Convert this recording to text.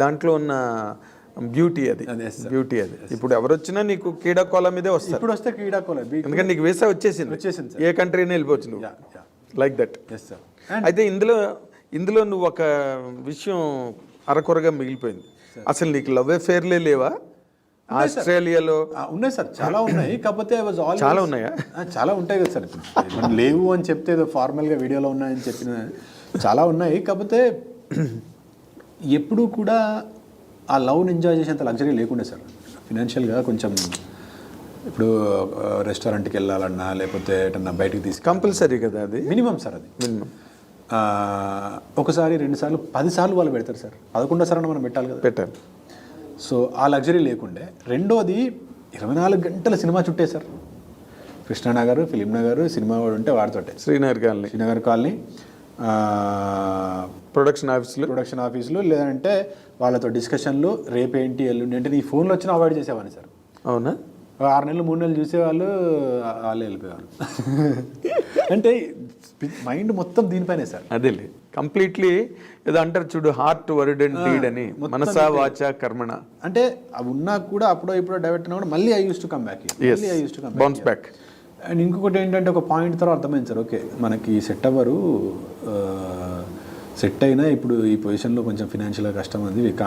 దాంట్లో ఉన్న బ్యూటీ అది. ఇప్పుడు ఎవరు వచ్చినా నీకు క్రీడాకోళ మీదే వస్తారు. ఇప్పుడు వస్తే క్రీడాకోళ, ఎందుకంటే నీకు వీసా వచ్చేసింది సార్. ఏ కంట్రీ అయినా వెళ్ళిపోవచ్చు నువ్వు, లైక్ దట్. సార్ అయితే ఇందులో నువ్వు ఒక విషయం అరకొరగా మిగిలిపోయింది. అసలు నీకు లవ్ అఫేర్లే లేవా ఆస్ట్రేలియాలో? ఉన్నాయి సార్, చాలా ఉన్నాయి. కాకపోతే చాలా ఉన్నాయా? చాలా ఉంటాయి కదా సార్. ఇప్పుడు లేవు అని చెప్తే ఏదో ఫార్మల్గా వీడియోలో ఉన్నాయని చెప్పిన చాలా ఉన్నాయి. కాకపోతే ఎప్పుడూ కూడా ఆ లవ్ని ఎంజాయ్ చేసేంత లగ్జరీ లేకుండే సార్. ఫినాన్షియల్గా కొంచెం ఇప్పుడు రెస్టారెంట్కి వెళ్ళాలన్నా లేకపోతే ఎటన్నా బయటకు తీసుకు కంపల్సరీ కదా అది, మినిమం సార్. అది మినిమం. ఒకసారి 2 సార్లు 10 సార్లు వాళ్ళు పెడతారు సార్. 11వ సార్ మనం పెట్టాలి కదా, పెట్టాలి. సో ఆ లగ్జరీ లేకుండే. రెండోది 24 గంటల సినిమా చుట్టే sir. Krishna Nagar, film Nagar, cinema వాడు ఉంటే వాడితోటే. శ్రీనగర్ కాలనీ, ప్రొడక్షన్ ఆఫీసులు, లేదంటే వాళ్ళతో డిస్కషన్లు, రేపేంటి ఎల్లుండి అంటే నీ ఫోన్లో వచ్చినా అవాయిడ్ చేసేవాడిని సార్. అవునా? 6 నెలలు 3 నెలలు చూసేవాళ్ళు, వాళ్ళే వెళ్ళిపోయేవాళ్ళు. అంటే మైండ్ మొత్తం దీనిపైనే సార్. అదేలే, కంప్లీట్లీ. ఏదో అంటారు చూడు, హార్ట్ వర్డ్ అండ్ డీడ్ అని, మనసా వాచ కర్మణ. అంటే అవి ఉన్నా కూడా అప్పుడో ఇప్పుడో డైవర్ట్ అయినా కూడా మళ్ళీ I use to come back, bounce back. And ఇంకొకటి ఏంటంటే ఒక పాయింట్ తర్వాత అర్థమైంది సార్, ఓకే మనకి సెట్ అవ్వరు, సెట్ అయినా ఇప్పుడు ఈ పొజిషన్లో కొంచెం ఫినాన్షియల్గా కష్టం ఉంది,